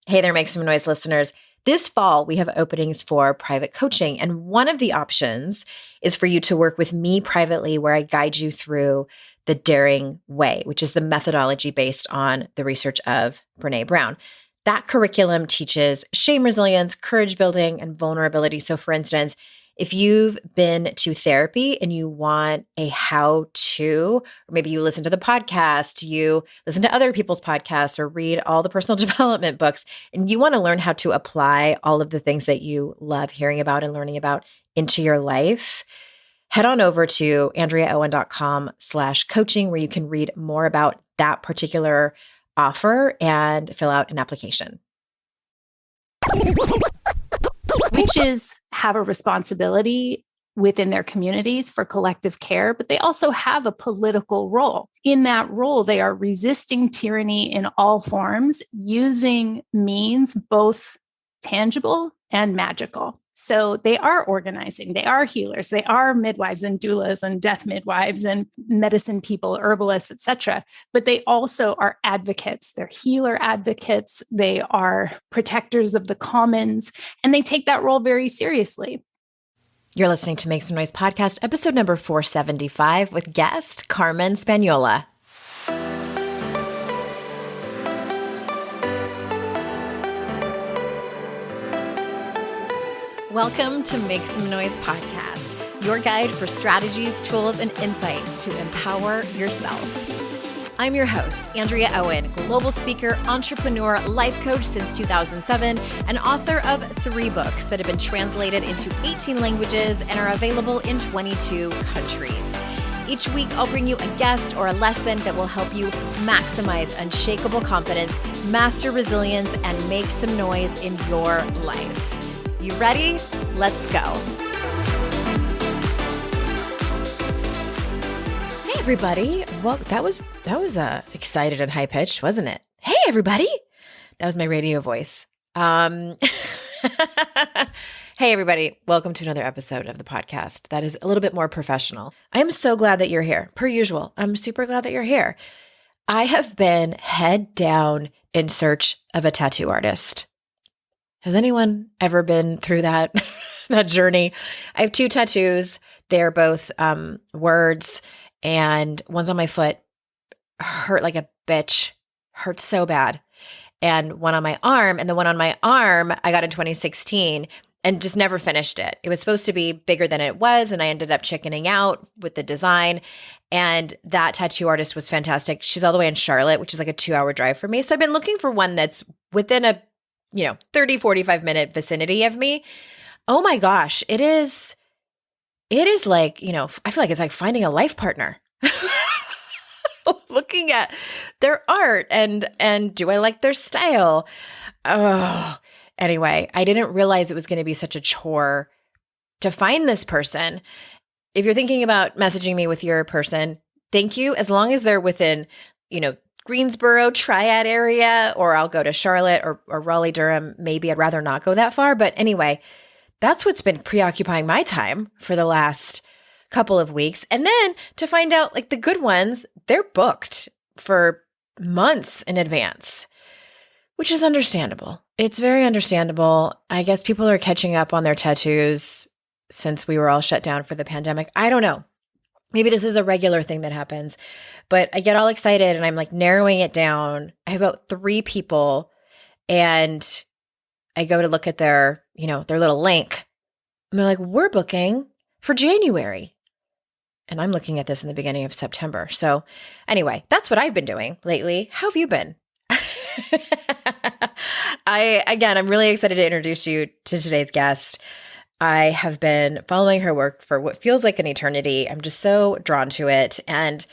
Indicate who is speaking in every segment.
Speaker 1: Hey there, Make Some Noise listeners. This fall, we have openings for private coaching. And one of the options is for you to work with me privately, where I guide you through the Daring Way, which is the methodology based on the research of Brené Brown. That curriculum teaches shame resilience, courage building, and vulnerability. So for instance, if you've been to therapy and you want a how-to, or maybe you listen to the podcast, you listen to other people's podcasts or read all the personal development books, and you want to learn how to apply all of the things that you love hearing about and learning about into your life, head on over to andreaowen.com/coaching, where you can read more about that particular offer and fill out an application.
Speaker 2: Witches have a responsibility within their communities for collective care, but they also have a political role. In that role, they are resisting tyranny in all forms, using means both tangible and magical. So they are organizing, they are healers, they are midwives and doulas and death midwives and medicine people, herbalists, etc. But they also are advocates. They're healer advocates. They are protectors of the commons, and they take that role very seriously.
Speaker 1: You're listening to Make Some Noise Podcast, episode number 475 with guest Carmen Spagnola. Welcome to Make Some Noise Podcast, your guide for strategies, tools, and insight to empower yourself. I'm your host, Andrea Owen, global speaker, entrepreneur, life coach since 2007, and author of 3 books that have been translated into 18 languages and are available in 22 countries. Each week, I'll bring you a guest or a lesson that will help you maximize unshakable confidence, master resilience, and make some noise in your life. You ready? Let's go. Hey, everybody. Well, that was excited and high pitched, wasn't it? Hey, everybody. That was my radio voice. Hey, everybody. Welcome to another episode of the podcast that is a little bit more professional. I am so glad that you're here. Per usual, I'm super glad that you're here. I have been head down in search of a tattoo artist. Has anyone ever been through that journey? I have 2 tattoos. They're both words, and one's on my foot. Hurt like a bitch. Hurt so bad. And one on my arm. And the one on my arm I got in 2016 and just never finished it. It was supposed to be bigger than it was, and I ended up chickening out with the design. And that tattoo artist was fantastic. She's all the way in Charlotte, which is like a 2-hour drive for me. So I've been looking for one that's within a 30, 45 minute vicinity of me. Oh my gosh. It is like, I feel like it's like finding a life partner. Looking at their art and do I like their style? Oh, anyway, I didn't realize it was going to be such a chore to find this person. If you're thinking about messaging me with your person, thank you. As long as they're within, Greensboro, Triad area, or I'll go to Charlotte or Raleigh, Durham. Maybe I'd rather not go that far. But anyway, that's what's been preoccupying my time for the last couple of weeks. And then to find out, like, the good ones, they're booked for months in advance, which is understandable. It's very understandable. I guess people are catching up on their tattoos since we were all shut down for the pandemic. I don't know. Maybe this is a regular thing that happens, but I get all excited and I'm like narrowing it down. I have about 3 people, and I go to look at their little link, and they're like, we're booking for January. And I'm looking at this in the beginning of September. So anyway, that's what I've been doing lately. How have you been? I'm really excited to introduce you to today's guest. I have been following her work for what feels like an eternity. I'm just so drawn to it. And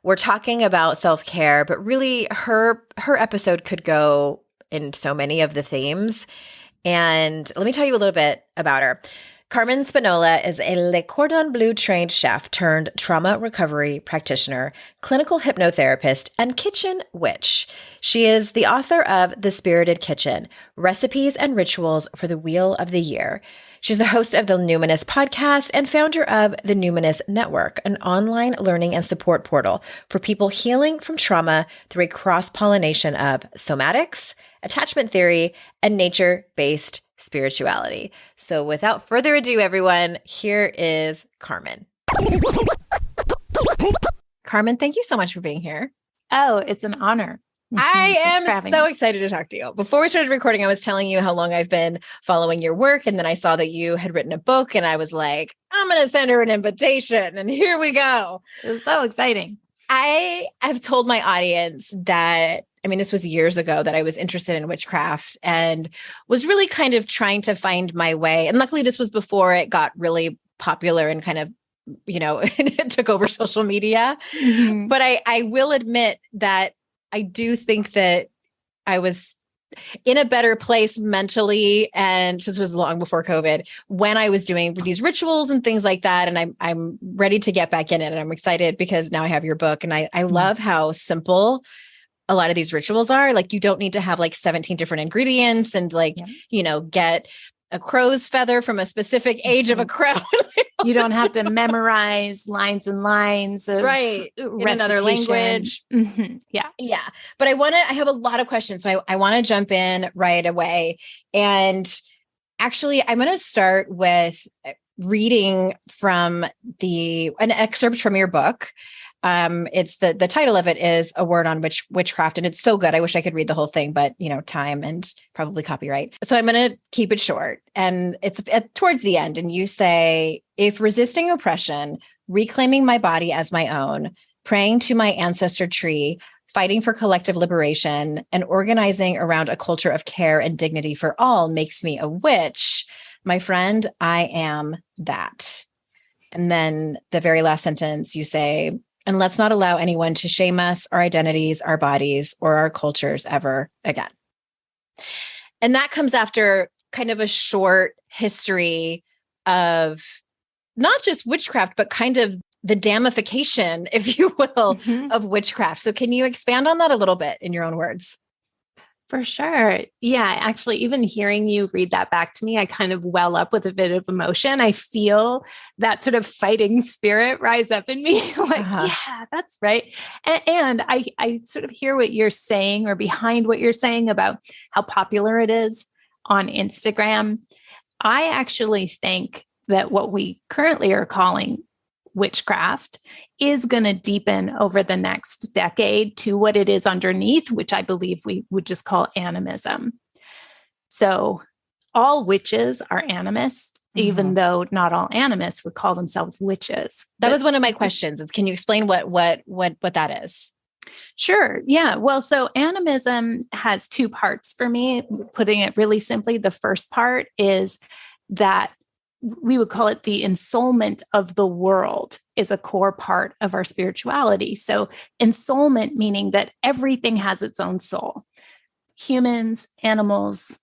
Speaker 1: we're talking about self-care, but really her episode could go in so many of the themes. And let me tell you a little bit about her. Carmen Spagnola is a Le Cordon Bleu-trained chef turned trauma recovery practitioner, clinical hypnotherapist, and kitchen witch. She is the author of The Spirited Kitchen, Recipes and Rituals for the Wheel of the Year. She's the host of the Numinous Podcast and founder of the Numinous Network, an online learning and support portal for people healing from trauma through a cross-pollination of somatics, attachment theory, and nature-based spirituality. So without further ado, everyone, here is Carmen. Carmen, thank you so much for being here.
Speaker 2: Oh, it's an honor.
Speaker 1: I am so excited to talk to you. Before we started recording, I was telling you how long I've been following your work. And then I saw that you had written a book and I was like, I'm going to send her an invitation. And here we go.
Speaker 2: It was so exciting.
Speaker 1: I've told my audience that, this was years ago that I was interested in witchcraft and was really kind of trying to find my way. And luckily this was before it got really popular and kind of, it took over social media. Mm-hmm. But I will admit that I do think that I was in a better place mentally, and this was long before COVID, when I was doing these rituals and things like that. And I'm ready to get back in it. And I'm excited because now I have your book, and I love how simple a lot of these rituals are. Like, you don't need to have like 17 different ingredients and get a crow's feather from a specific age of a crow.
Speaker 2: You don't have to memorize lines and lines of
Speaker 1: in another language.
Speaker 2: Mm-hmm. Yeah.
Speaker 1: Yeah. But I have a lot of questions. So I want to jump in right away. And actually, I'm going to start with reading from an excerpt from your book. It's the title of it is A Word on Witchcraft. And it's so good. I wish I could read the whole thing, but time and probably copyright. So I'm going to keep it short. And it's towards the end. And you say, if resisting oppression, reclaiming my body as my own, praying to my ancestor tree, fighting for collective liberation, and organizing around a culture of care and dignity for all makes me a witch, my friend, I am that. And then the very last sentence, you say, and let's not allow anyone to shame us, our identities, our bodies, or our cultures ever again. And that comes after kind of a short history of not just witchcraft, but kind of the damification, if you will, of witchcraft. So can you expand on that a little bit in your own words?
Speaker 2: For sure. Yeah. Actually, even hearing you read that back to me, I kind of well up with a bit of emotion. I feel that sort of fighting spirit rise up in me. Yeah, that's right. And I sort of hear what you're saying, or behind what you're saying about how popular it is on Instagram. I actually think that what we currently are calling witchcraft is going to deepen over the next decade to what it is underneath, which I believe we would just call animism. So all witches are animists, even though not all animists would call themselves witches.
Speaker 1: That was one of my questions. Can you explain what that is?
Speaker 2: Sure. Yeah. Well, so animism has two parts for me. Putting it really simply, the first part is that we would call it the ensoulment of the world is a core part of our spirituality. So ensoulment, meaning that everything has its own soul, humans, animals,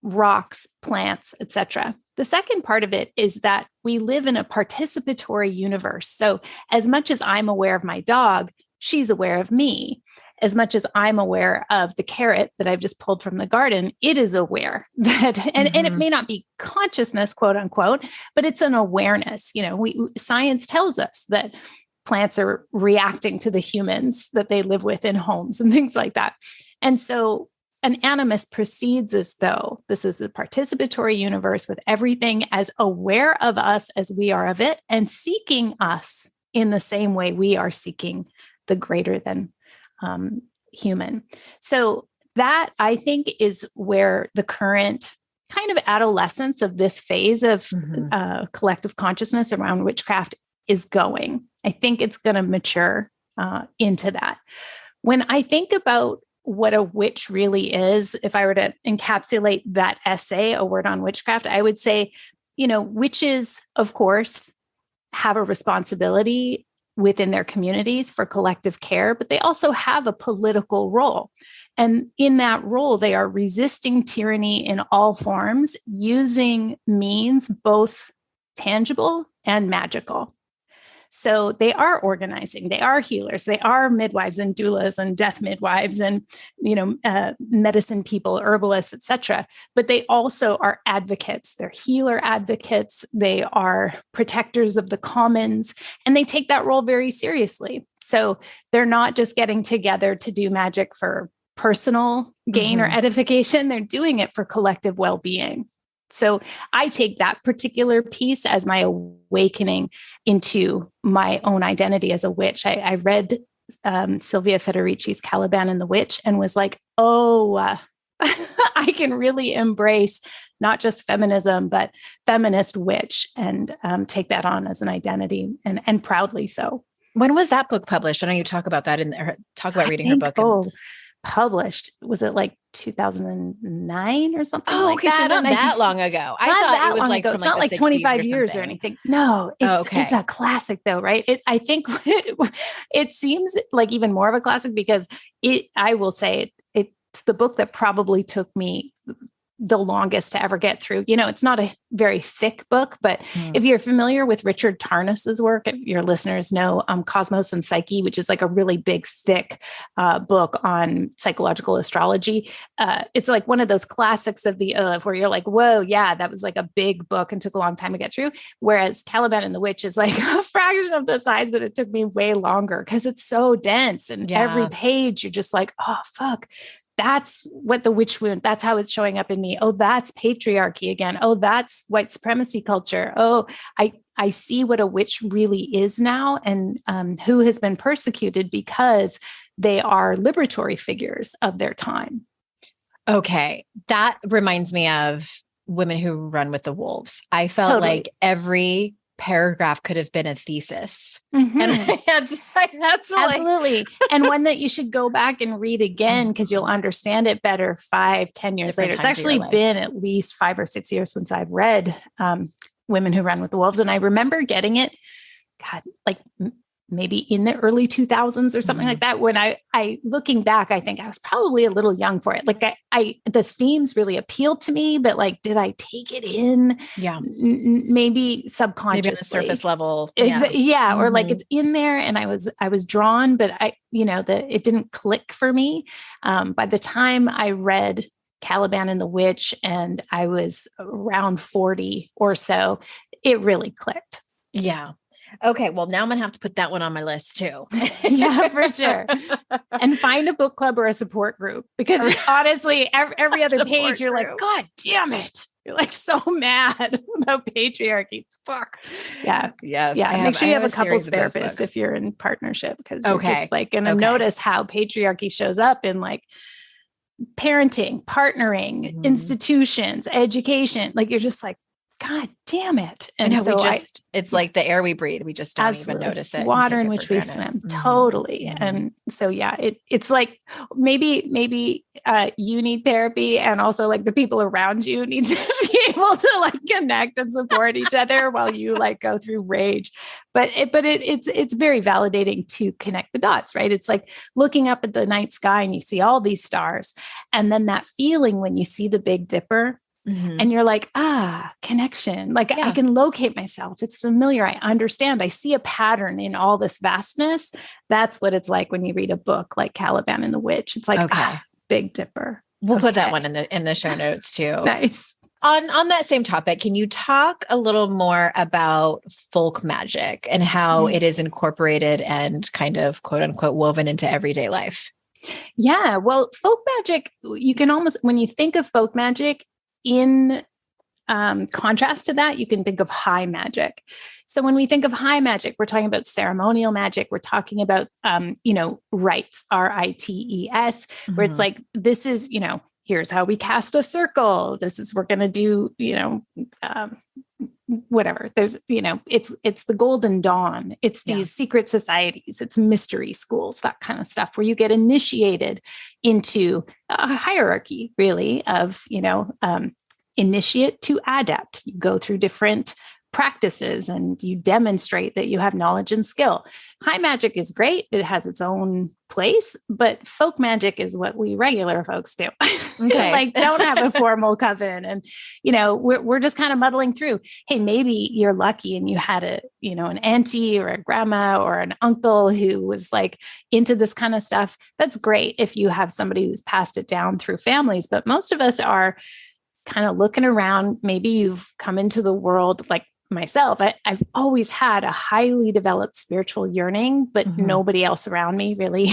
Speaker 2: rocks, plants, etc. The second part of it is that we live in a participatory universe. So as much as I'm aware of my dog, she's aware of me. As much as I'm aware of the carrot that I've just pulled from the garden, it is aware that, and it may not be consciousness, quote unquote, but it's an awareness. Science tells us that plants are reacting to the humans that they live with in homes and things like that. And so an animist proceeds as though this is a participatory universe with everything as aware of us as we are of it, and seeking us in the same way we are seeking the greater than human. So that, I think, is where the current kind of adolescence of this phase of collective consciousness around witchcraft is going. I think it's going to mature into that. When I think about what a witch really is, if I were to encapsulate that essay, A Word on Witchcraft, I would say, witches, of course, have a responsibility within their communities for collective care, but they also have a political role. And in that role, they are resisting tyranny in all forms, using means both tangible and magical. So they are organizing, they are healers, they are midwives and doulas and death midwives and, medicine people, herbalists, etc. But they also are advocates. They're healer advocates. They are protectors of the commons, and they take that role very seriously. So they're not just getting together to do magic for personal gain or edification. They're doing it for collective well-being. So I take that particular piece as my awakening into my own identity as a witch. I read Sylvia Federici's Caliban and the Witch and was like, I can really embrace not just feminism, but feminist witch, and take that on as an identity, and proudly so.
Speaker 1: When was that book published? I know you talk about that talk about reading her book.
Speaker 2: Published, was it like 2009 or something?
Speaker 1: Oh,
Speaker 2: like
Speaker 1: okay,
Speaker 2: that?
Speaker 1: so not that long ago. I thought it was like
Speaker 2: it's not like 25 years or anything. No, it's a classic though, right? I think it seems like even more of a classic because I will say it's the book that probably took me the longest to ever get through. It's not a very thick book, but if you're familiar with Richard Tarnas's work, if your listeners know Cosmos and Psyche, which is like a really big, thick book on psychological astrology. It's like one of those classics of the where you're like, whoa, yeah, that was like a big book and took a long time to get through. Whereas Caliban and the Witch is like a fraction of the size, but it took me way longer because it's so dense. And every page, you're just like, oh, fuck. That's what the witch wound, that's how it's showing up in me. Oh, that's patriarchy again. Oh, that's white supremacy culture. Oh, I see what a witch really is now, and who has been persecuted because they are liberatory figures of their time. Okay.
Speaker 1: That reminds me of Women Who Run with the Wolves. I felt like every paragraph could have been a thesis.
Speaker 2: And absolutely. And one that you should go back and read again because you'll understand it better 5-10 years later. It's actually been at least 5 or 6 years since I've read Women Who Run with the Wolves. And I remember getting it, like maybe in the early 2000s or something like that. When I looking back, I think I was probably a little young for it. Like the themes really appealed to me, but like, did I take it in?
Speaker 1: Yeah.
Speaker 2: Maybe subconsciously.
Speaker 1: Maybe on the surface level.
Speaker 2: Yeah. Or like it's in there and I was drawn, but it didn't click for me. By the time I read Caliban and the Witch and I was around 40 or so, it really clicked.
Speaker 1: Yeah. Okay, well, now I'm going to have to put that one on my list too.
Speaker 2: Yeah, for sure. And find a book club or a support group because honestly, every other page, you're like, God damn it. You're like so mad about patriarchy. Fuck. Yeah.
Speaker 1: Yes.
Speaker 2: Yeah. Make sure you have a couples therapist if you're in partnership because you're just like going to notice how patriarchy shows up in like parenting, partnering, institutions, education. Like you're just like, God damn it. And so
Speaker 1: it's like the air we breathe. We just don't even notice it.
Speaker 2: Water in which we swim. Totally. And so, yeah, it's like maybe you need therapy and also like the people around you need to be able to like connect and support each other while you like go through rage. But it's very validating to connect the dots, right? It's like looking up at the night sky and you see all these stars. And then that feeling when you see the Big Dipper, and you're like, connection. Like I can locate myself. It's familiar. I understand. I see a pattern in all this vastness. That's what it's like when you read a book like Caliban and the Witch. It's like, Big Dipper.
Speaker 1: We'll put that one in the show notes too.
Speaker 2: Nice.
Speaker 1: On that same topic, can you talk a little more about folk magic and how it is incorporated and kind of quote unquote woven into everyday life?
Speaker 2: Yeah. Well, folk magic, you can almost, when you think of folk magic, in contrast to that, you can think of high magic. So when we think of high magic, we're talking about ceremonial magic. We're talking about, rites, rites, where it's like, this is, here's how we cast a circle. We're going to do, whatever. There's, it's the Golden Dawn. It's these secret societies. It's mystery schools, that kind of stuff where you get initiated into a hierarchy really of, initiate to adept. You go through different practices and you demonstrate that you have knowledge and skill. High magic is great. It has its own place, but folk magic is what we regular folks do. Okay. Like don't have a formal coven. And, we're just kind of muddling through. Hey, maybe you're lucky and you had an auntie or a grandma or an uncle who was like into this kind of stuff. That's great if you have somebody who's passed it down through families, but most of us are kind of looking around. Maybe you've come into the world like myself, I've always had a highly developed spiritual yearning, but nobody else around me really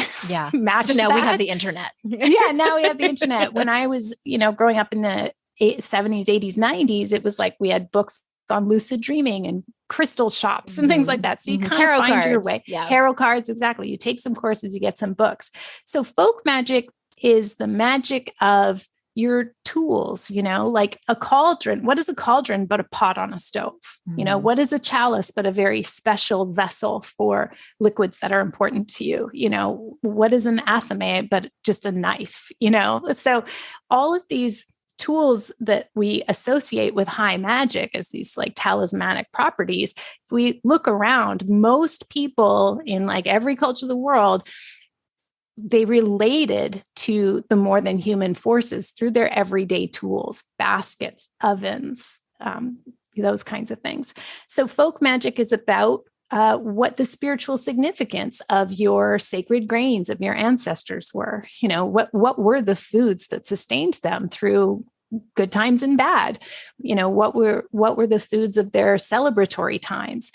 Speaker 2: matched
Speaker 1: so now
Speaker 2: that.
Speaker 1: we have the internet.
Speaker 2: Now we have the internet. When I was, growing up in the 70s, 80s, 90s, it was like we had books on lucid dreaming and crystal shops and things like that. So you kind
Speaker 1: Tarot
Speaker 2: of find
Speaker 1: cards.
Speaker 2: your way.
Speaker 1: Yeah.
Speaker 2: Tarot cards, exactly. You take some courses, you get some books. So folk magic is the magic of your tools, like a cauldron. What is a cauldron but a pot on a stove? What is a chalice but a very special vessel for liquids that are important to you? What is an athame but just a knife? So all of these tools that we associate with high magic as these like talismanic properties, if we look around, most people in like every culture of the world, they related to the more than human forces through their everyday tools, baskets, ovens, those kinds of things. So folk magic is about what the spiritual significance of your sacred grains of your ancestors were. What were the foods that sustained them through good times and bad? What were the foods of their celebratory times?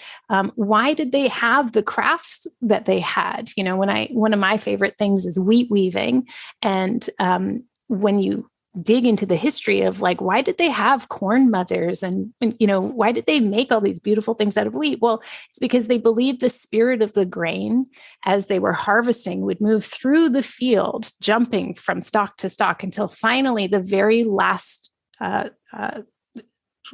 Speaker 2: Why did they have the crafts that they had? One of my favorite things is wheat weaving, and when you dig into the history of like, why did they have corn mothers and why did they make all these beautiful things out of wheat? Well, it's because they believed the spirit of the grain as they were harvesting would move through the field, jumping from stalk to stalk until finally the very last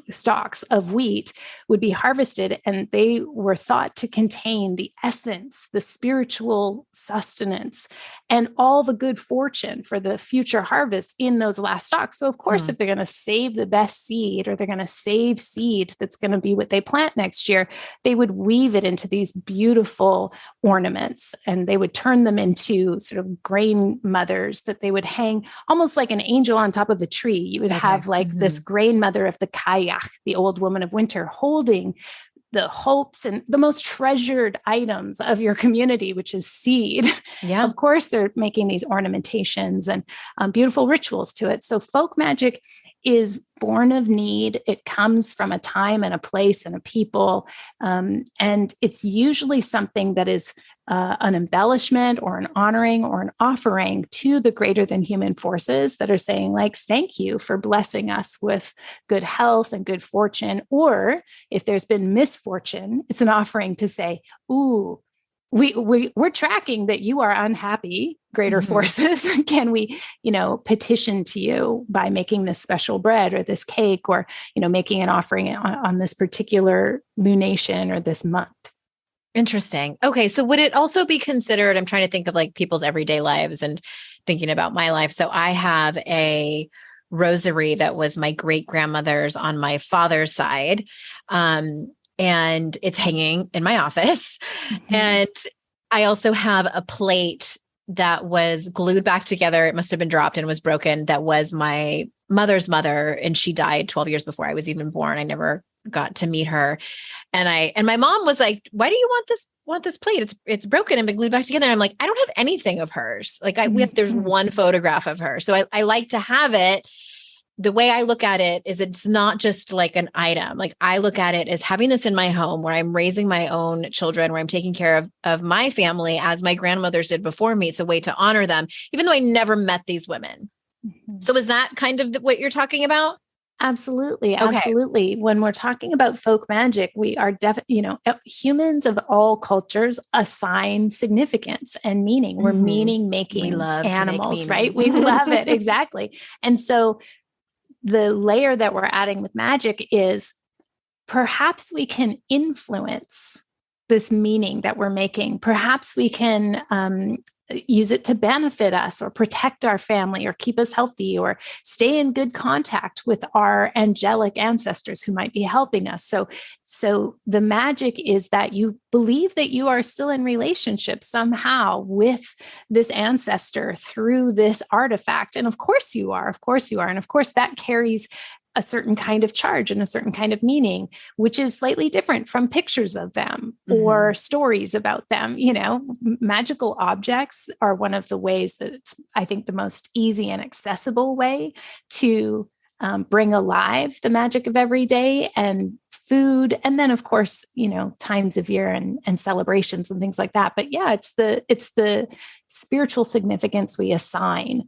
Speaker 2: stalks of wheat would be harvested, and they were thought to contain the essence, the spiritual sustenance, and all the good fortune for the future harvest in those last stalks. So of course, if they're going to save the best seed, or they're going to save seed that's going to be what they plant next year, they would weave it into these beautiful ornaments, and they would turn them into sort of grain mothers that they would hang almost like an angel on top of a tree. You would have like this grain mother of the kayak, the old woman of winter, holding the hopes and the most treasured items of your community, which is seed. Yeah. Of course, they're making these ornamentations and beautiful rituals to it. So folk magic is born of need. It comes from a time and a place and a people. And it's usually something that is an embellishment or an honoring or an offering to the greater than human forces that are saying like, thank you for blessing us with good health and good fortune. Or if there's been misfortune, it's an offering to say, ooh, we're tracking that you are unhappy, greater forces. Can we, petition to you by making this special bread or this cake, or, making an offering on this particular lunation or this month?
Speaker 1: Interesting. Okay. So would it also be considered, I'm trying to think of like people's everyday lives and thinking about my life. So I have a rosary that was my great grandmother's on my father's side. And it's hanging in my office. And I also have a plate that was glued back together. It must have been dropped and was broken. That was my mother's mother. And she died 12 years before I was even born. I never got to meet her. And my mom was like, why do you want this plate? It's broken and been glued back together. And I'm like, I don't have anything of hers. Like there's one photograph of her. So I like to have it. The way I look at it is it's not just like an item. Like I look at it as having this in my home where I'm raising my own children, where I'm taking care of my family as my grandmothers did before me. It's a way to honor them, even though I never met these women. So is that kind of what you're talking about?
Speaker 2: Absolutely. Absolutely. Okay. When we're talking about folk magic, we are humans of all cultures assign significance and meaning. We're meaning making animals, right? We love it. Exactly. And so the layer that we're adding with magic is perhaps we can influence this meaning that we're making. Perhaps we can use it to benefit us or protect our family or keep us healthy or stay in good contact with our angelic ancestors who might be helping us. So the magic is that you believe that you are still in relationship somehow with this ancestor through this artifact. And of course you are. And of course that carries a certain kind of charge and a certain kind of meaning, which is slightly different from pictures of them or stories about them. Magical objects are one of the ways that it's, I think, the most easy and accessible way to bring alive the magic of every day and food, and then of course, times of year and celebrations and things like that. But yeah, it's the spiritual significance we assign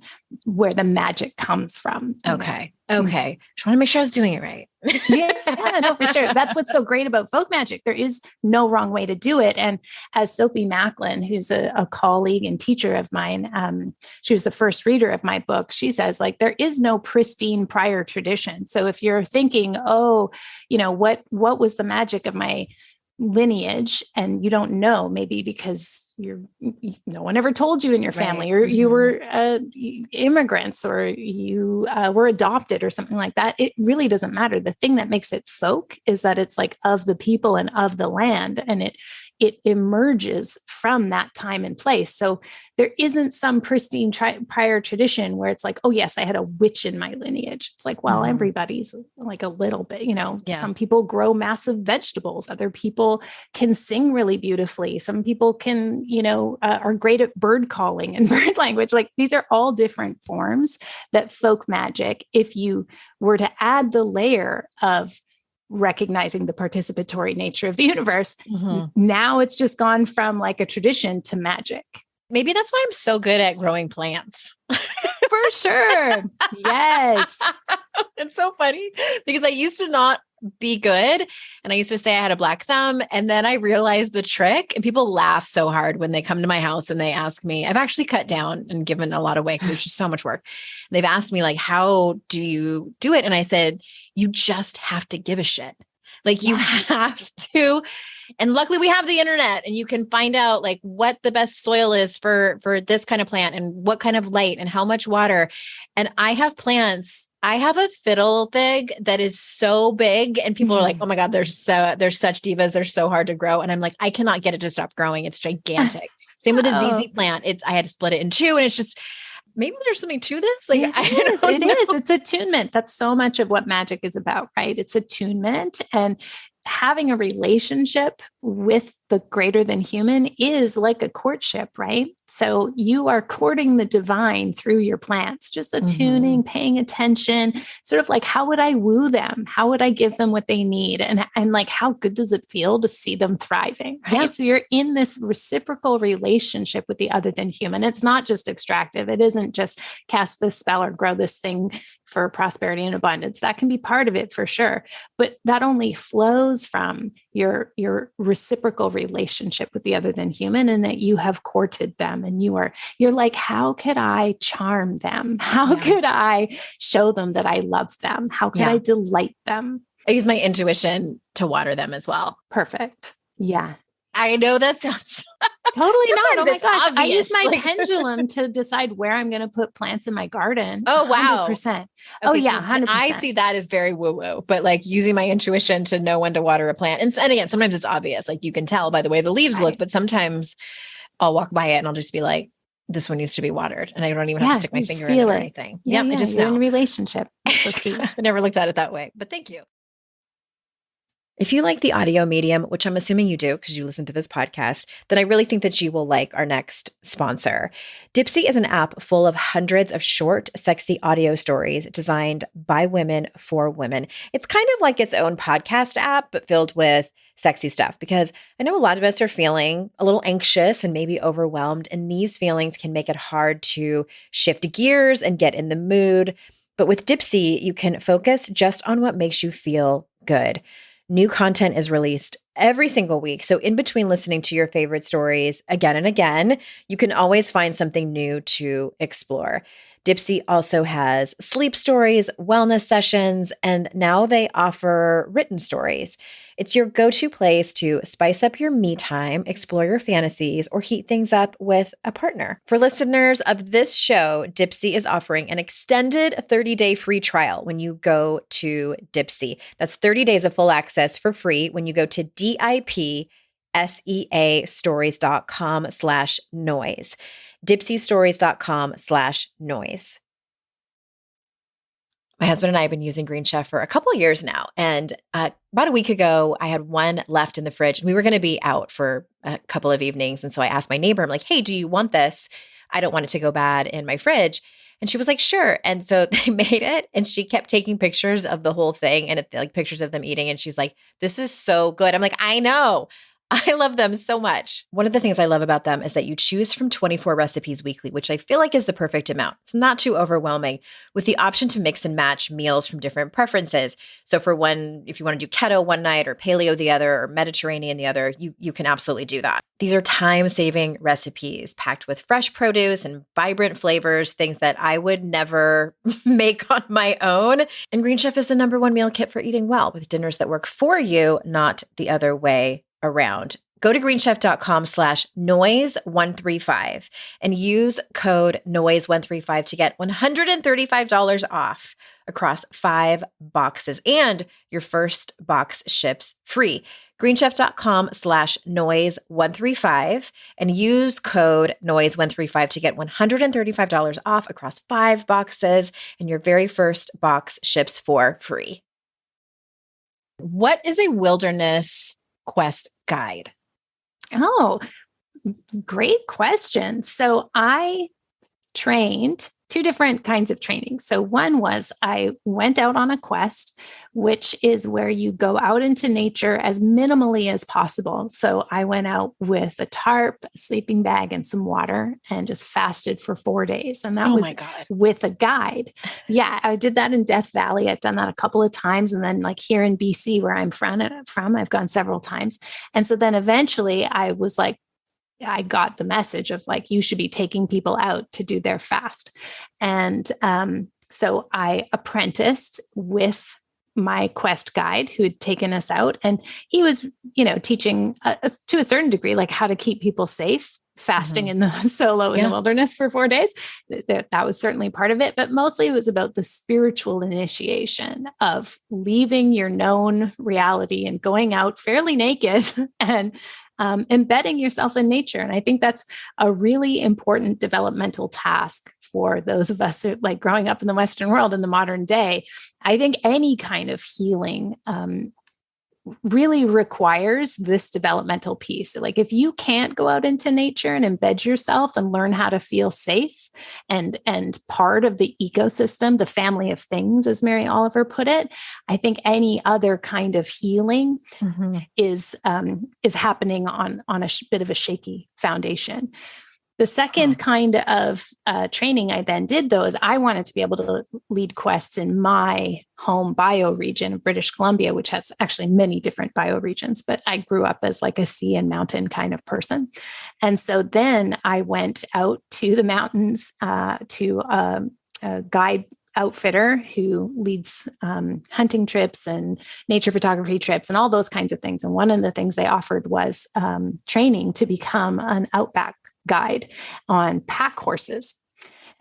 Speaker 2: where the magic comes from.
Speaker 1: Okay. Just want to make sure I was doing it right.
Speaker 2: Yeah, no, for sure. That's what's so great about folk magic. There is no wrong way to do it. And as Sophie Macklin, who's a colleague and teacher of mine, she was the first reader of my book. She says, like, there is no pristine prior tradition. So if you're thinking, what was the magic of my lineage, and you don't know, maybe because no one ever told you in your family, or you were immigrants, or you were adopted or something like that. It really doesn't matter. The thing that makes it folk is that it's like of the people and of the land, and it emerges from that time and place. So there isn't some pristine prior tradition where it's like, oh yes, I had a witch in my lineage. It's like, well, everybody's like a little bit, some people grow massive vegetables. Other people can sing really beautifully. Some people can, are great at bird calling and bird language. Like, these are all different forms that folk magic, if you were to add the layer of recognizing the participatory nature of the universe, now it's just gone from like a tradition to magic.
Speaker 1: Maybe that's why I'm so good at growing plants.
Speaker 2: For sure. Yes.
Speaker 1: It's so funny because I used to not be good. And I used to say I had a black thumb. And then I realized the trick, and people laugh so hard when they come to my house and they ask me, I've actually cut down and given a lot away because it's just so much work. They've asked me, like, how do you do it? And I said, you just have to give a shit. Like, you have to. And luckily we have the internet, and you can find out like what the best soil is for this kind of plant, and what kind of light and how much water. And I have plants. I have a fiddle fig that is so big, and people are like, oh my God, they're such divas. They're so hard to grow. And I'm like, I cannot get it to stop growing. It's gigantic. Same with a ZZ plant. I had to split it in two, and it's just, maybe there's something to this. Like,
Speaker 2: it is. It's attunement. That's so much of what magic is about, right? It's attunement, and having a relationship with the greater than human is like a courtship, right? So you are courting the divine through your plants, just attuning, paying attention, sort of like, how would I woo them? How would I give them what they need? And like, how good does it feel to see them thriving? Right. Yep. So you're in this reciprocal relationship with the other than human. It's not just extractive. It isn't just cast this spell or grow this thing for prosperity and abundance. That can be part of it for sure. But that only flows from your reciprocal relationship with the other than human, and that you have courted them, and you're like, how could I charm them? How could I show them that I love them? How could I delight them?
Speaker 1: I use my intuition to water them as well.
Speaker 2: Perfect. Yeah.
Speaker 1: I know that sounds
Speaker 2: totally not. Oh my gosh.
Speaker 1: Obvious.
Speaker 2: I use my pendulum to decide where I'm going to put plants in my garden.
Speaker 1: Oh, wow.
Speaker 2: 100%.
Speaker 1: Okay,
Speaker 2: oh yeah. 100%.
Speaker 1: I see that as very woo-woo, but like using my intuition to know when to water a plant. And again, sometimes it's obvious. Like, you can tell by the way the leaves look, but sometimes I'll walk by it and I'll just be like, this one needs to be watered. And I don't even have to stick my finger in it or anything.
Speaker 2: Yeah,
Speaker 1: I just
Speaker 2: you're
Speaker 1: know.
Speaker 2: in a relationship. That's so sweet.
Speaker 1: I never looked at it that way, but thank you. If you like the audio medium, which I'm assuming you do because you listen to this podcast, then I really think that you will like our next sponsor. Dipsea is an app full of hundreds of short, sexy audio stories designed by women for women. It's kind of like its own podcast app, but filled with sexy stuff, because I know a lot of us are feeling a little anxious and maybe overwhelmed, and these feelings can make it hard to shift gears and get in the mood. But with Dipsea, you can focus just on what makes you feel good. New content is released every single week. So in between listening to your favorite stories again and again, you can always find something new to explore. Dipsea also has sleep stories, wellness sessions, and now they offer written stories. It's your go-to place to spice up your me time, explore your fantasies, or heat things up with a partner. For listeners of this show, Dipsea is offering an extended 30-day free trial when you go to Dipsea. That's 30 days of full access for free when you go to dipseastories.com/noise. dipseastories.com/noise. My husband and I have been using Green Chef for a couple of years now. And about a week ago, I had one left in the fridge. We were going to be out for a couple of evenings. And so I asked my neighbor, I'm like, hey, do you want this? I don't want it to go bad in my fridge. And she was like, sure. And so they made it, and she kept taking pictures of the whole thing and like pictures of them eating. And she's like, this is so good. I'm like, I know. I love them so much. One of the things I love about them is that you choose from 24 recipes weekly, which I feel like is the perfect amount. It's not too overwhelming, with the option to mix and match meals from different preferences. So for one, if you want to do keto one night or paleo the other or Mediterranean the other, you can absolutely do that. These are time-saving recipes packed with fresh produce and vibrant flavors, things that I would never make on my own. And Green Chef is the #1 meal kit for eating well, with dinners that work for you, not the other way around. Go to greenchef.com/noise135 and use code noise135 to get $135 off across 5 boxes, and your first box ships free. greenchef.com/noise135 and use code noise135 to get $135 off across 5 boxes, and your very first box ships for free. What is a wilderness quest guide?
Speaker 2: Oh, great question. So I trained 2 different kinds of training. So one was I went out on a quest, which is where you go out into nature as minimally as possible. So I went out with a tarp, a sleeping bag, and some water, and just fasted for 4 days. And that was with a guide. Yeah, I did that in Death Valley. I've done that a couple of times. And then like here in BC, where I'm from, I've gone several times. And so then eventually I was like, I got the message of like, you should be taking people out to do their fast. And so I apprenticed with my quest guide who had taken us out. And he was, teaching to a certain degree, like how to keep people safe, fasting in the solo in the wilderness for 4 days. That was certainly part of it. But mostly it was about the spiritual initiation of leaving your known reality and going out fairly naked and embedding yourself in nature. And I think that's a really important developmental task for those of us who like growing up in the Western world in the modern day. I think any kind of healing really requires this developmental piece. Like if you can't go out into nature and embed yourself and learn how to feel safe and part of the ecosystem, the family of things, as Mary Oliver put it, I think any other kind of healing is happening on a bit of a shaky foundation. The second kind of training I then did, though, is I wanted to be able to lead quests in my home bioregion of British Columbia, which has actually many different bioregions, but I grew up as like a sea and mountain kind of person. And so then I went out to the mountains to a guide outfitter who leads hunting trips and nature photography trips and all those kinds of things. And one of the things they offered was training to become an outback guide on pack horses.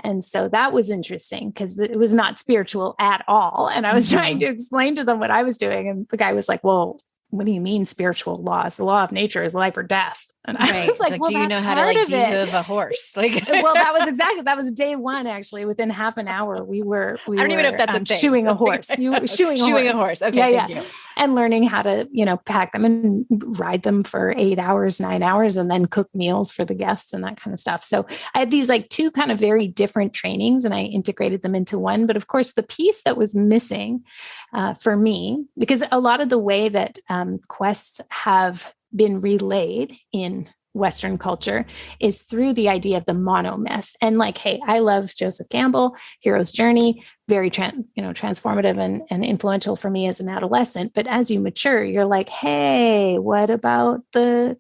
Speaker 2: And so that was interesting because it was not spiritual at all. And I was trying to explain to them what I was doing. And the guy was like, well, what do you mean spiritual laws? The law of nature is life or death. And I was like, well,
Speaker 1: do you know how to like de-hoof a horse? Like,
Speaker 2: well, that was day one, actually. Within half an hour, we were
Speaker 1: I don't even know if that's a thing.
Speaker 2: Shoeing a horse. Shoeing a horse.
Speaker 1: Okay, thank you.
Speaker 2: And learning how to, pack them and ride them for 8 hours, 9 hours, and then cook meals for the guests and that kind of stuff. So I had these like 2 kind of very different trainings, and I integrated them into one. But of course, the piece that was missing for me, because a lot of the way that quests have been relayed in Western culture is through the idea of the monomyth. And like, hey, I love Joseph Campbell, Hero's Journey, very transformative and influential for me as an adolescent. But as you mature, you're like, hey, what about the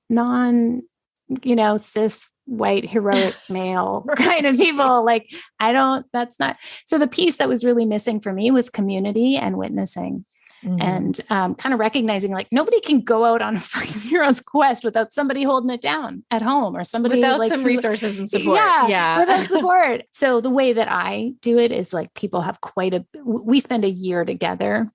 Speaker 2: cis white heroic male kind of people? Like, that's not. So the piece that was really missing for me was community and witnessing. And kind of recognizing like nobody can go out on a fucking hero's quest without somebody holding it down at home or somebody
Speaker 1: without
Speaker 2: like
Speaker 1: some resources and support.
Speaker 2: Yeah, without support. So the way that I do it is like people have we spend a year together.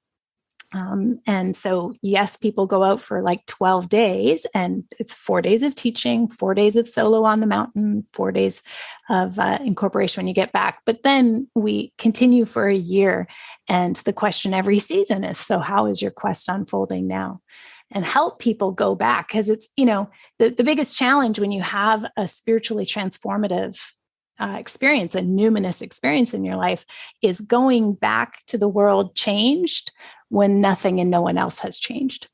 Speaker 2: And so, yes, people go out for like 12 days and it's 4 days of teaching, 4 days of solo on the mountain, 4 days of incorporation when you get back. But then we continue for a year. And the question every season is, so how is your quest unfolding now? And help people go back. Because it's, the biggest challenge when you have a spiritually transformative experience, a numinous experience in your life, is going back to the world changed when nothing and no one else has changed.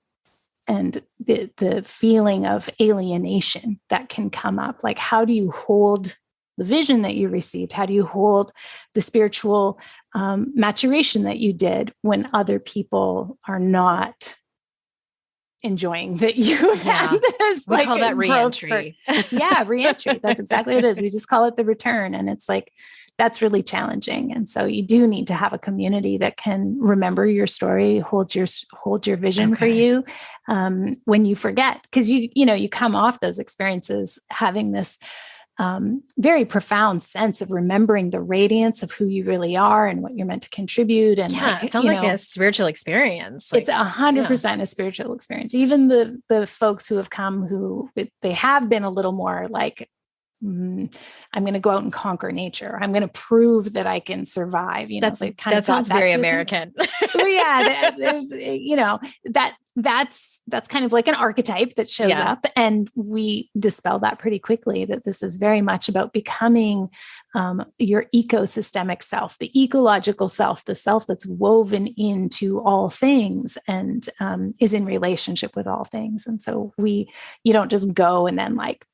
Speaker 2: And the feeling of alienation that can come up, like, how do you hold the vision that you received? How do you hold the spiritual maturation that you did when other people are not enjoying that you have had this?
Speaker 1: We call that reentry.
Speaker 2: Reentry. That's exactly what it is. We just call it the return. And it's like, that's really challenging. And so you do need to have a community that can remember your story, hold your vision for you when you forget, because you come off those experiences having this very profound sense of remembering the radiance of who you really are and what you're meant to contribute. And
Speaker 1: it sounds like a spiritual experience.
Speaker 2: It's 100% a spiritual experience. Even the folks who have come who they have been a little more like, I'm going to go out and conquer nature. I'm going to prove that I can survive.
Speaker 1: That sounds very American.
Speaker 2: There's, that's kind of like an archetype that shows up, and we dispel that pretty quickly, that this is very much about becoming your ecosystemic self, the ecological self, the self that's woven into all things and is in relationship with all things. And so you don't just go and then like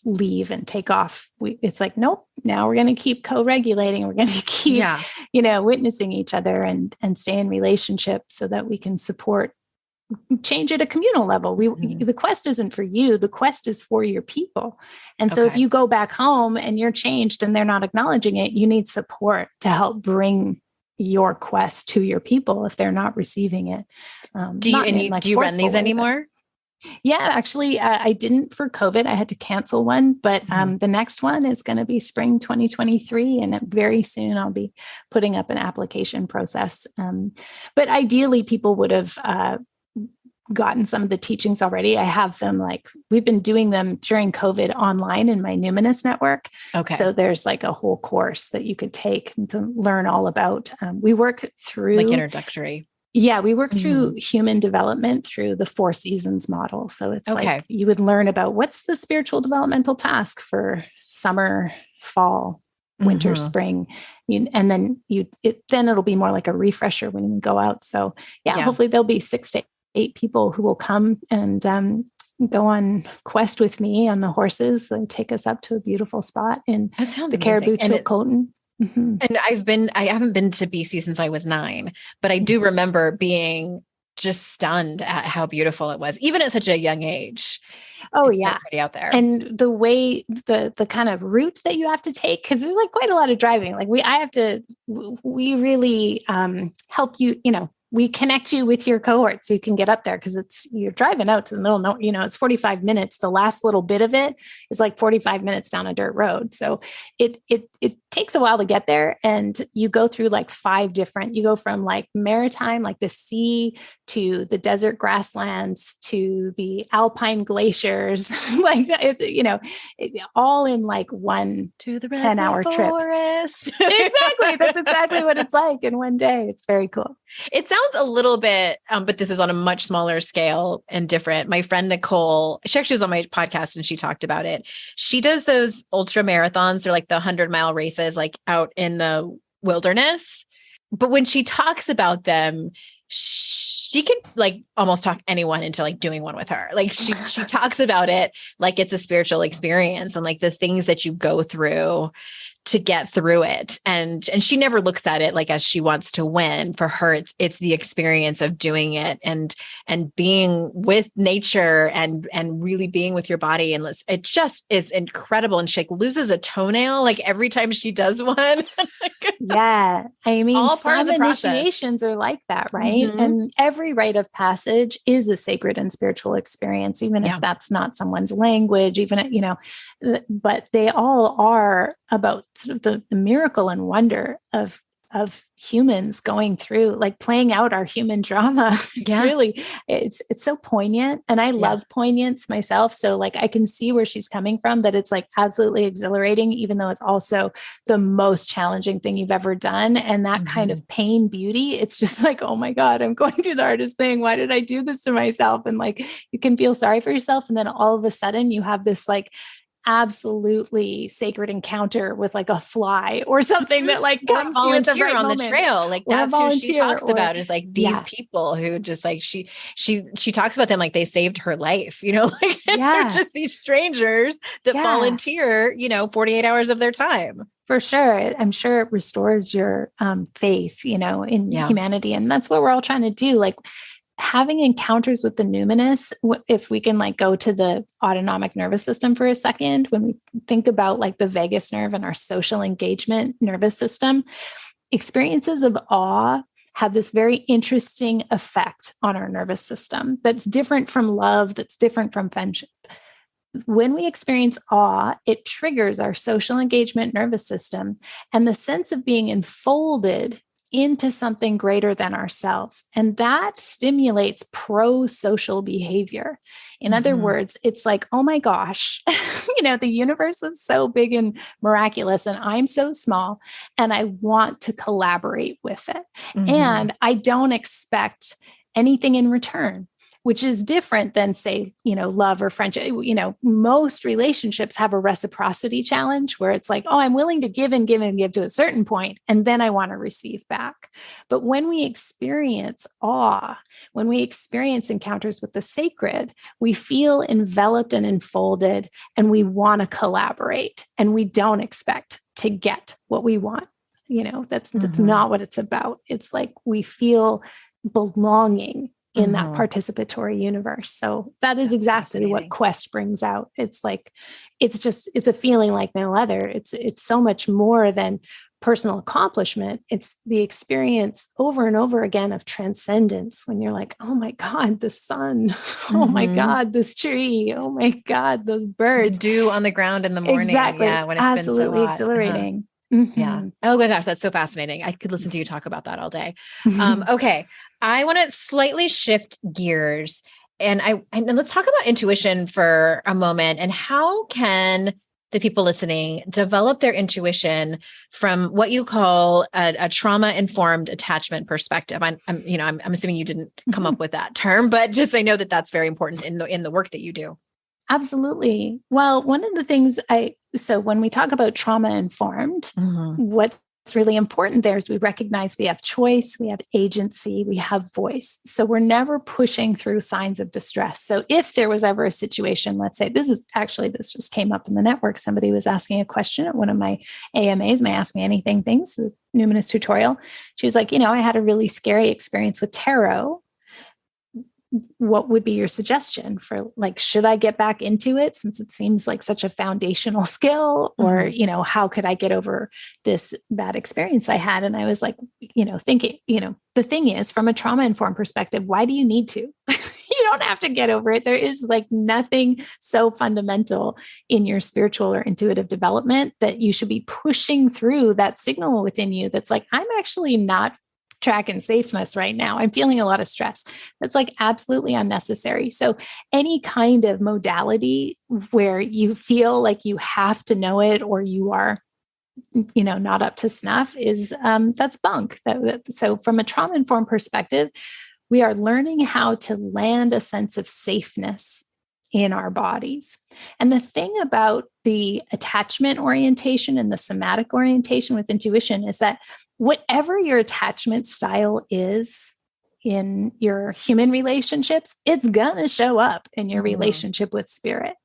Speaker 2: leave and take off. It's like, nope, now we're going to keep co-regulating. We're going to keep, witnessing each other and stay in relationship so that we can support change at a communal level. The quest isn't for you. The quest is for your people. And so if you go back home and you're changed and they're not acknowledging it, you need support to help bring your quest to your people if they're not receiving it.
Speaker 1: Do you run these anymore?
Speaker 2: Yeah, actually, I didn't for COVID. I had to cancel one, but the next one is going to be spring 2023. And very soon I'll be putting up an application process. But ideally, people would have gotten some of the teachings already. I have them we've been doing them during COVID online in my Numinous Network.
Speaker 1: Okay.
Speaker 2: So there's like a whole course that you could take to learn all about. We work through
Speaker 1: like introductory.
Speaker 2: Yeah, we work through human development through the 4 seasons model. So it's like you would learn about what's the spiritual developmental task for summer, fall, winter, spring, and then it'll be more like a refresher when you go out. So hopefully there'll be 6 to 8 people who will come and go on quest with me on the horses and take us up to a beautiful spot in the Caribou Chilcotin.
Speaker 1: And I haven't been to BC since I was 9, but I do remember being just stunned at how beautiful it was, even at such a young age.
Speaker 2: Oh,
Speaker 1: it's pretty out there.
Speaker 2: And the way the kind of route that you have to take, because there's like quite a lot of driving. Like we really help you, we connect you with your cohort so you can get up there, because you're driving out to the middle, it's 45 minutes. The last little bit of it is like 45 minutes down a dirt road. So it takes a while to get there. And you go through like 5 different, you go from like maritime, like the sea, to the desert grasslands, to the alpine glaciers, like it's, all in like one
Speaker 1: to the
Speaker 2: 10-hour trip. Exactly. That's exactly what it's like in one day. It's very cool.
Speaker 1: It sounds a little bit, but this is on a much smaller scale and different. My friend Nicole, she actually was on my podcast and she talked about it. She does those ultra marathons, or like the 100-mile races, like out in the wilderness. But when she talks about them, she can like almost talk anyone into like doing one with her. Like she talks about it like it's a spiritual experience and like the things that you go through to get through it. And she never looks at it like as she wants to win. For her, it's the experience of doing it and being with nature and really being with your body. And it just is incredible. And she like loses a toenail like every time she does one.
Speaker 2: Yeah. I mean,
Speaker 1: all part of the
Speaker 2: initiations are like that, right?
Speaker 1: Mm-hmm.
Speaker 2: And every rite of passage is a sacred and spiritual experience, even if that's not someone's language, but they all are about sort of the miracle and wonder of humans going through, like playing out our human drama. It's so poignant, and I love poignance myself. So like I can see where she's coming from, that it's like absolutely exhilarating, even though it's also the most challenging thing you've ever done. And that kind of pain beauty, it's just like, oh my God, I'm going through the hardest thing. Why did I do this to myself? And like, you can feel sorry for yourself. And then all of a sudden you have this like absolutely sacred encounter with like a fly or something that like comes to you at the
Speaker 1: volunteer
Speaker 2: right
Speaker 1: on
Speaker 2: moment.
Speaker 1: the trail. Like that's who she talks about, is like these people who just like, she talks about them like they saved her life, like they're just these strangers that volunteer, 48 hours of their time.
Speaker 2: For sure. I'm sure it restores your faith, in humanity. And that's what we're all trying to do. Like having encounters with the numinous, if we can like go to the autonomic nervous system for a second, when we think about like the vagus nerve and our social engagement nervous system, experiences of awe have this very interesting effect on our nervous system that's different from love, that's different from friendship. When we experience awe, it triggers our social engagement nervous system and the sense of being enfolded into something greater than ourselves. And that stimulates pro-social behavior. In other words, it's like, oh my gosh, the universe is so big and miraculous, and I'm so small, and I want to collaborate with it. And I don't expect anything in return, which is different than, say, love or friendship. Most relationships have a reciprocity challenge where it's like, oh, I'm willing to give and give and give to a certain point, and then I want to receive back. But when we experience awe, when we experience encounters with the sacred, we feel enveloped and enfolded, and we want to collaborate, and we don't expect to get what we want. That's not what it's about. It's like we feel belonging in that participatory universe. So that is exactly what Quest brings out. It's like, it's a feeling like no other. It's so much more than personal accomplishment. It's the experience over and over again of transcendence, when you're like, oh my God, the sun, oh my God, this tree, oh my God, those birds.
Speaker 1: The dew on the ground in the morning.
Speaker 2: Exactly.
Speaker 1: Yeah, when it's
Speaker 2: absolutely
Speaker 1: been so hot.
Speaker 2: Exhilarating.
Speaker 1: Yeah. Oh my gosh, that's so fascinating. I could listen to you talk about that all day. Okay. I want to slightly shift gears, and let's talk about intuition for a moment, and how can the people listening develop their intuition from what you call a trauma-informed attachment perspective. I'm assuming you didn't come up with that term, but just I know that that's very important in the work that you do.
Speaker 2: Absolutely. Well, one of the things so when we talk about trauma-informed, what's really important there is we recognize we have choice, we have agency, we have voice. So we're never pushing through signs of distress. So if there was ever a situation, let's say, this just came up in the network. Somebody was asking a question at one of my AMAs, may ask me anything things, the Numinous tutorial. She was like, I had a really scary experience with tarot. What would be your suggestion for, like, should I get back into it since it seems like such a foundational skill, or, how could I get over this bad experience I had? And I was like, thinking, the thing is, from a trauma-informed perspective, why do you need to? You don't have to get over it. There is like nothing so fundamental in your spiritual or intuitive development that you should be pushing through that signal within you that's like, I'm actually not tracking safeness right now. I'm feeling a lot of stress. That's like absolutely unnecessary. So any kind of modality where you feel like you have to know it, or you are, not up to snuff, is that's bunk. So from a trauma-informed perspective, we are learning how to land a sense of safeness in our bodies. And the thing about the attachment orientation and the somatic orientation with intuition is that whatever your attachment style is in your human relationships, it's going to show up in your relationship with spirit.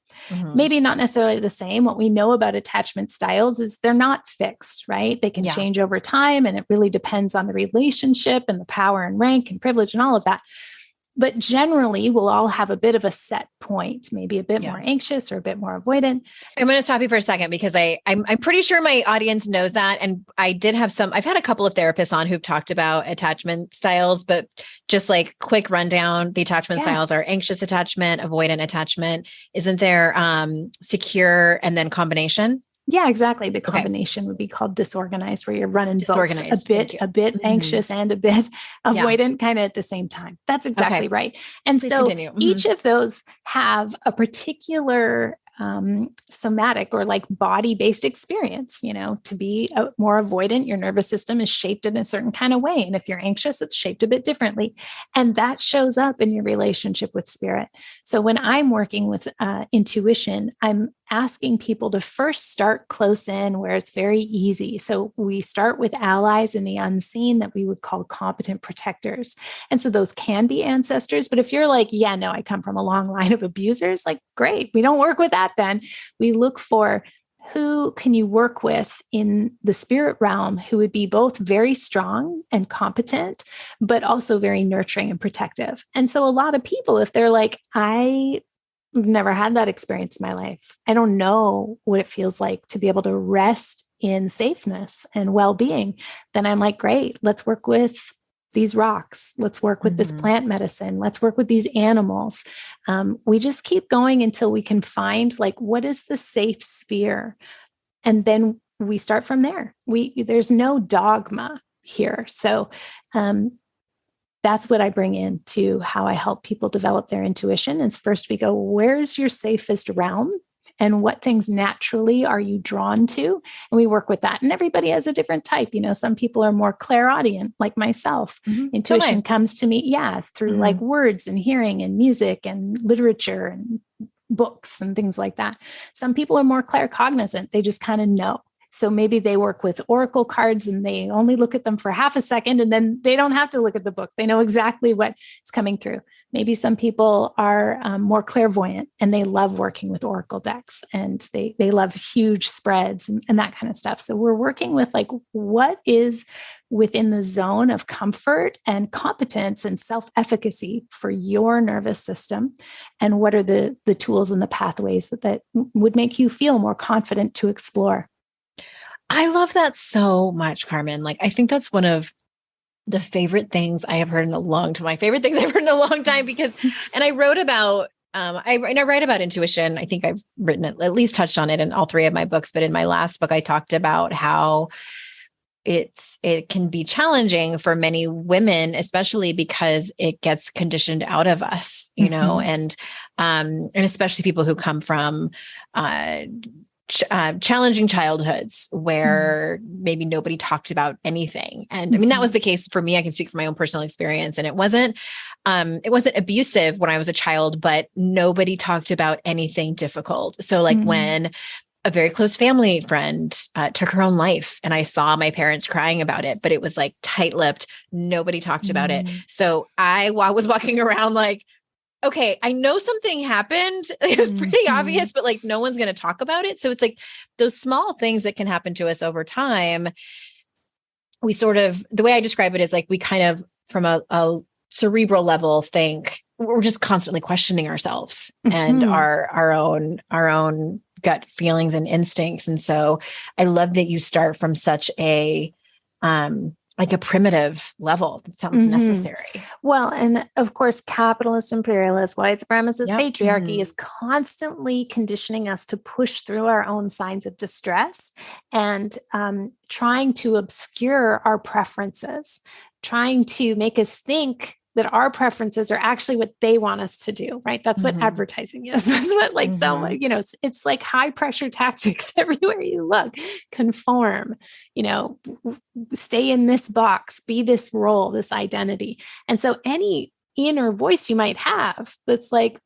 Speaker 2: Maybe not necessarily the same. What we know about attachment styles is they're not fixed, right? They can change over time, and it really depends on the relationship and the power and rank and privilege and all of that. But generally, we'll all have a bit of a set point, maybe a bit more anxious or a bit more avoidant.
Speaker 1: I'm going to stop you for a second, because I'm pretty sure my audience knows that. And I've had a couple of therapists on who've talked about attachment styles, but just like quick rundown, the attachment styles are anxious attachment, avoidant attachment. Isn't there secure and then combination?
Speaker 2: Yeah, exactly. The combination would be called disorganized, where you're running both a bit anxious and a bit avoidant kind of at the same time. That's exactly right. And please so continue. Each of those have a particular somatic or like body-based experience. To be more avoidant, your nervous system is shaped in a certain kind of way. And if you're anxious, it's shaped a bit differently. And that shows up in your relationship with spirit. So when I'm working with intuition, I'm asking people to first start close in where it's very easy. So we start with allies in the unseen that we would call competent protectors. And so those can be ancestors. But if you're like, yeah, no, I come from a long line of abusers, like, great, we don't work with that then. We look for who can you work with in the spirit realm who would be both very strong and competent, but also very nurturing and protective. And so a lot of people, if they're like, I've never had that experience in my life, I don't know what it feels like to be able to rest in safeness and well-being, then I'm like, great, let's work with these rocks. Let's work with this plant medicine. Let's work with these animals. We just keep going until we can find like, what is the safe sphere? And then we start from there. There's no dogma here. So that's what I bring into how I help people develop their intuition is first we go, where's your safest realm? And what things naturally are you drawn to? And we work with that. And everybody has a different type. Some people are more clairaudient, like myself. Intuition comes to me, through like words and hearing and music and literature and books and things like that. Some people are more claircognizant. They just kind of know. So maybe they work with oracle cards and they only look at them for half a second and then they don't have to look at the book. They know exactly what is coming through. Maybe some people are more clairvoyant and they love working with oracle decks and they love huge spreads and that kind of stuff. So we're working with like what is within the zone of comfort and competence and self-efficacy for your nervous system, and what are the tools and the pathways that would make you feel more confident to explore.
Speaker 1: I love that so much, Carmen. Like, I think that's one of the favorite things I have heard in a long time. My favorite things I've heard in a long time because, and I wrote about, I write about intuition. I think I've written it, at least touched on it in all three of my books. But in my last book, I talked about how it can be challenging for many women, especially because it gets conditioned out of us, and especially people who come from, challenging childhoods where maybe nobody talked about anything. And I mean, that was the case for me. I can speak from my own personal experience. And it wasn't abusive when I was a child, but nobody talked about anything difficult. So like when a very close family friend took her own life and I saw my parents crying about it, but it was like tight-lipped. Nobody talked about it. So I was walking around like, okay, I know something happened. It was pretty obvious, but like no one's going to talk about it. So it's like those small things that can happen to us over time. We sort of, the way I describe it is like, we kind of from a cerebral level think we're just constantly questioning ourselves and our own gut feelings and instincts. And so I love that you start from such a, like a primitive level. That sounds necessary.
Speaker 2: Well, and of course, capitalist, imperialist, white supremacist, patriarchy is constantly conditioning us to push through our own signs of distress and trying to obscure our preferences, trying to make us think that our preferences are actually what they want us to do, right? That's what advertising is. That's what like so much, it's like high pressure tactics everywhere you look. Conform, stay in this box, be this role, this identity. And so any inner voice you might have that's like,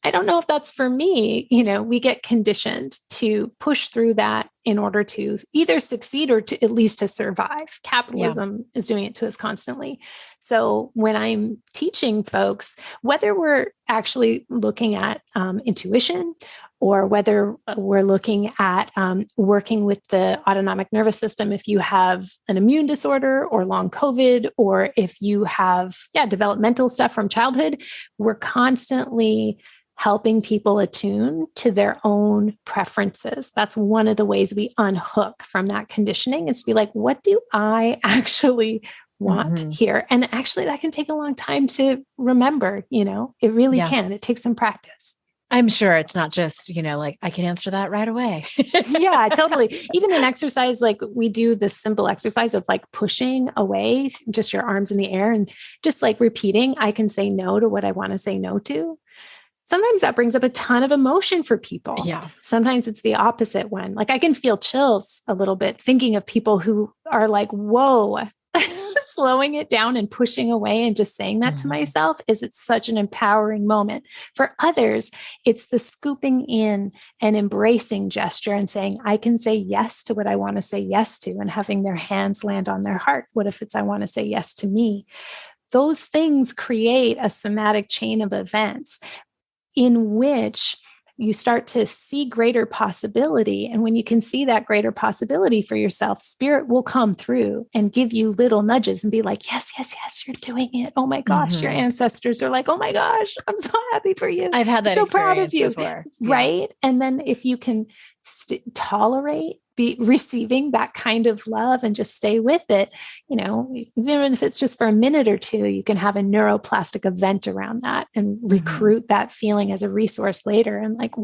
Speaker 2: I don't know if that's for me. We get conditioned to push through that in order to either succeed or to at least to survive. Capitalism is doing it to us constantly. So when I'm teaching folks, whether we're actually looking at intuition or whether we're looking at working with the autonomic nervous system, if you have an immune disorder or long COVID, or if you have developmental stuff from childhood, we're constantly helping people attune to their own preferences. That's one of the ways we unhook from that conditioning is to be like, what do I actually want here? And actually that can take a long time to remember, it really can. It takes some practice.
Speaker 1: I'm sure it's not just, like I can answer that right away.
Speaker 2: Yeah, totally. Even in exercise, like we do this simple exercise of like pushing away just your arms in the air and just like repeating, I can say no to what I want to say no to. Sometimes that brings up a ton of emotion for people.
Speaker 1: Yeah.
Speaker 2: Sometimes it's the opposite one. Like I can feel chills a little bit thinking of people who are like, whoa, it's slowing it down and pushing away and just saying that to myself is it's such an empowering moment. For others, it's the scooping in and embracing gesture and saying, I can say yes to what I want to say yes to, and having their hands land on their heart. What if it's, I want to say yes to me? Those things create a somatic chain of events in which you start to see greater possibility. And when you can see that greater possibility for yourself, spirit will come through and give you little nudges and be like, yes, yes, yes, you're doing it. Oh my gosh, your ancestors are like, oh my gosh, I'm so happy for you.
Speaker 1: I've had that
Speaker 2: so proud of you
Speaker 1: before.
Speaker 2: Right. And then if you can tolerate be receiving that kind of love and just stay with it, even if it's just for a minute or two, you can have a neuroplastic event around that and recruit that feeling as a resource later. And like,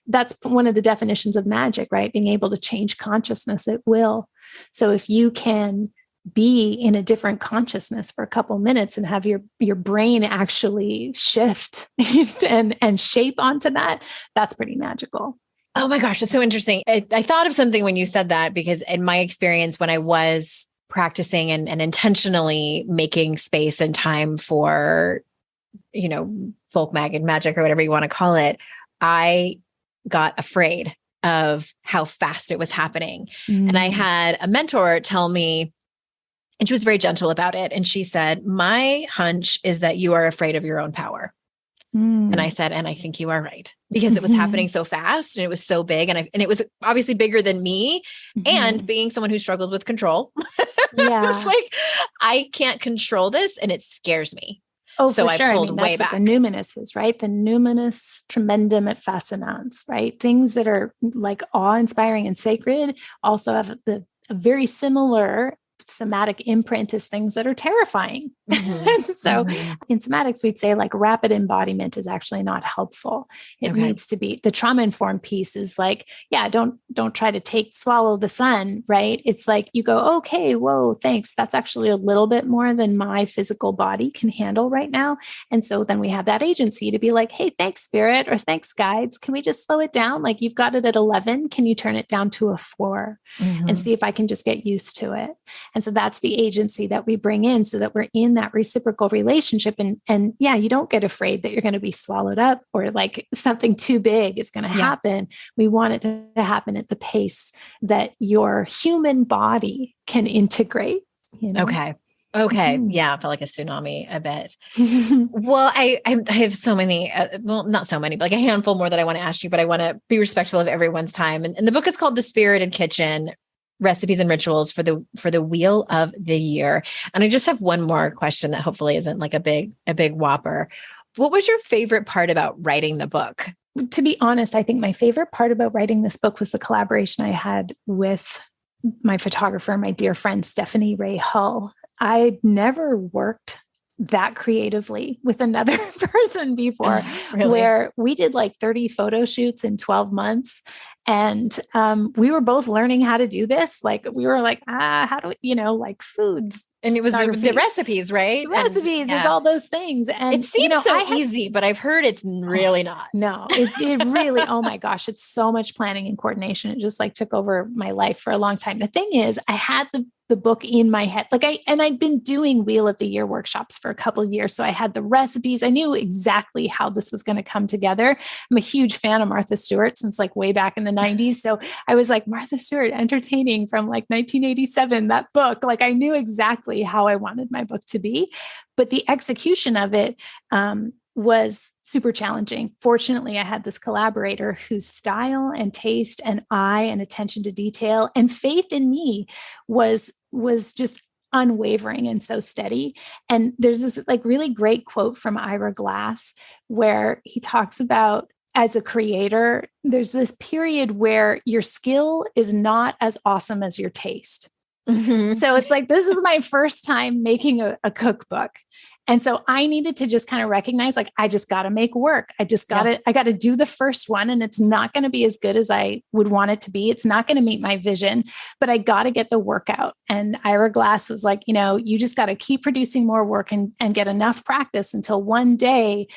Speaker 2: that's one of the definitions of magic, right? Being able to change consciousness at will. So if you can be in a different consciousness for a couple minutes and have your brain actually shift and shape onto that, that's pretty magical.
Speaker 1: Oh my gosh, that's so interesting. I thought of something when you said that, because in my experience, when I was practicing and intentionally making space and time for, folk magic or whatever you want to call it, I got afraid of how fast it was happening. And I had a mentor tell me, and she was very gentle about it. And she said, my hunch is that you are afraid of your own power. And I said, and I think you are right, because it was happening so fast and it was so big. And it was obviously bigger than me. And being someone who struggles with control, it's like, I can't control this and it scares me.
Speaker 2: Oh,
Speaker 1: so
Speaker 2: for sure.
Speaker 1: I pulled way
Speaker 2: that's
Speaker 1: back.
Speaker 2: What the numinous is, right? The numinous tremendum et fascinans, right? Things that are like awe-inspiring and sacred also have a very similar somatic imprint as things that are terrifying. So in somatics, we'd say like rapid embodiment is actually not helpful. It needs to be the trauma-informed piece is like, don't try to swallow the sun, right? It's like you go, okay, whoa, thanks. That's actually a little bit more than my physical body can handle right now. And so then we have that agency to be like, hey, thanks spirit, or thanks guides. Can we just slow it down? Like you've got it at 11. Can you turn it down to a 4 and see if I can just get used to it? And so that's the agency that we bring in so that we're in that reciprocal relationship. And you don't get afraid that you're going to be swallowed up or like something too big is going to happen. We want it to happen at the pace that your human body can integrate.
Speaker 1: Okay. Yeah. I felt like a tsunami a bit. Well, I have so many, not so many, but like a handful more that I want to ask you, but I want to be respectful of everyone's time. And the book is called The Spirited Kitchen: Recipes and Rituals for the Wheel of the Year. And I just have one more question that hopefully isn't like a big whopper. What was your favorite part about writing the book?
Speaker 2: To be honest, I think my favorite part about writing this book was the collaboration I had with my photographer, my dear friend, Stephanie Ray Hull. I'd never worked that creatively with another person before, where we did like 30 photo shoots in 12 months. And we were both learning how to do this. Like we were like, how do we, like foods.
Speaker 1: And it was the recipes, right?
Speaker 2: The recipes, there's all those things. And
Speaker 1: it seems easy, but I've heard it's really not.
Speaker 2: No, it really, oh my gosh, it's so much planning and coordination. It just like took over my life for a long time. The thing is, I had the book in my head. I'd been doing Wheel of the Year workshops for a couple of years. So I had the recipes. I knew exactly how this was going to come together. I'm a huge fan of Martha Stewart since like way back in the 90s. So I was like, Martha Stewart entertaining from like 1987, that book. Like I knew exactly how I wanted my book to be, but the execution of it, was super challenging. Fortunately, I had this collaborator whose style and taste and eye and attention to detail and faith in me was just unwavering and so steady. And there's this like really great quote from Ira Glass where he talks about, as a creator, there's this period where your skill is not as awesome as your taste. So it's like, this is my first time making a cookbook. And so I needed to just kind of recognize, like, I just got to make work. I got to do the first one, and it's not going to be as good as I would want it to be. It's not going to meet my vision, but I got to get the work out. And Ira Glass was like, you just got to keep producing more work and get enough practice until one day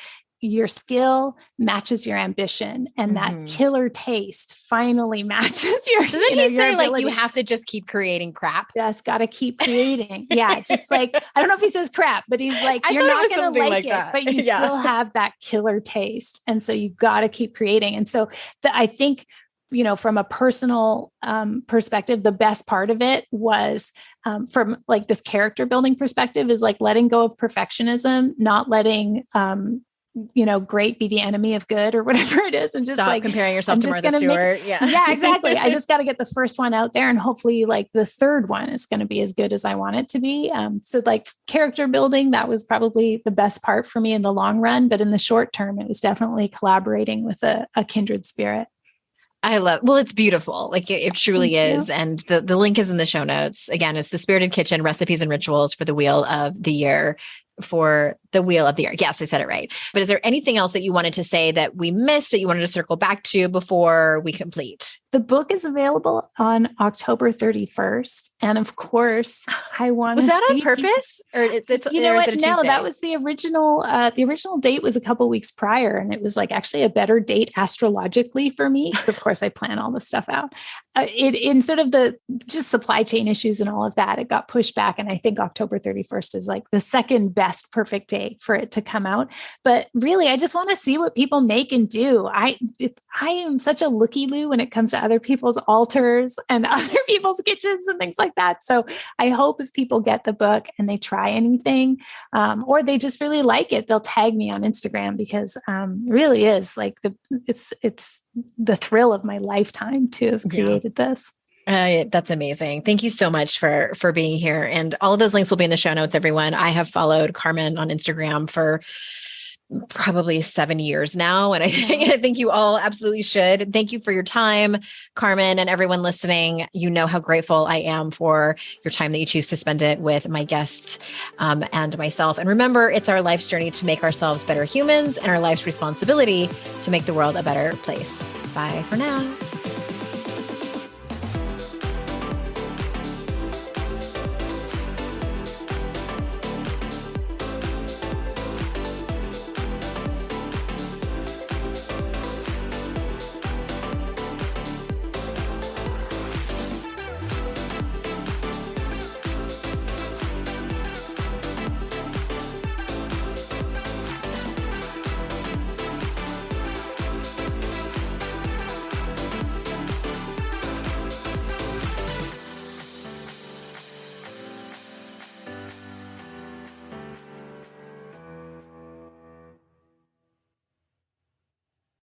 Speaker 2: your skill matches your ambition, and that killer taste finally matches your.
Speaker 1: Doesn't he say like you have to just keep creating crap?
Speaker 2: Just got to keep creating. Yeah, just like I don't know if he says crap, but he's like you're not going to like it, but you still have that killer taste, and so you got to keep creating. And so I think, from a personal perspective, the best part of it was from like this character building perspective is like letting go of perfectionism, not letting great be the enemy of good or whatever it is. And just
Speaker 1: stop
Speaker 2: like
Speaker 1: comparing yourself to Martha Stewart.
Speaker 2: Yeah, exactly. I just got to get the first one out there, and hopefully like the third one is going to be as good as I want it to be. So like character building, that was probably the best part for me in the long run, but in the short term, it was definitely collaborating with a kindred spirit.
Speaker 1: It's beautiful. Like it truly is. And the link is in the show notes. Again, it's The Spirited Kitchen, Recipes and Rituals for the Wheel of the Year. Yes, I said it right. But is there anything else that you wanted to say that we missed that you wanted to circle back to before we complete?
Speaker 2: The book is available on October 31st. And of course, I want to
Speaker 1: Was that on purpose?
Speaker 2: You know what? No, that was the original. The original date was a couple weeks prior. And it was like actually a better date astrologically for me. Because of course I plan all this stuff out. In sort of the just supply chain issues and all of that, it got pushed back. And I think October 31st is like the second best perfect day for it to come out. But really, I just want to see what people make and do. I am such a looky-loo when it comes to other people's altars and other people's kitchens and things like that. So I hope if people get the book and they try anything, or they just really like it, they'll tag me on Instagram, because it really is like it's the thrill of my lifetime to have created this.
Speaker 1: That's amazing. Thank you so much for being here. And all of those links will be in the show notes, everyone. I have followed Carmen on Instagram for probably 7 years now. And I think you all absolutely should. Thank you for your time, Carmen, and everyone listening. You know how grateful I am for your time that you choose to spend it with my guests and myself. And remember, it's our life's journey to make ourselves better humans and our life's responsibility to make the world a better place. Bye for now.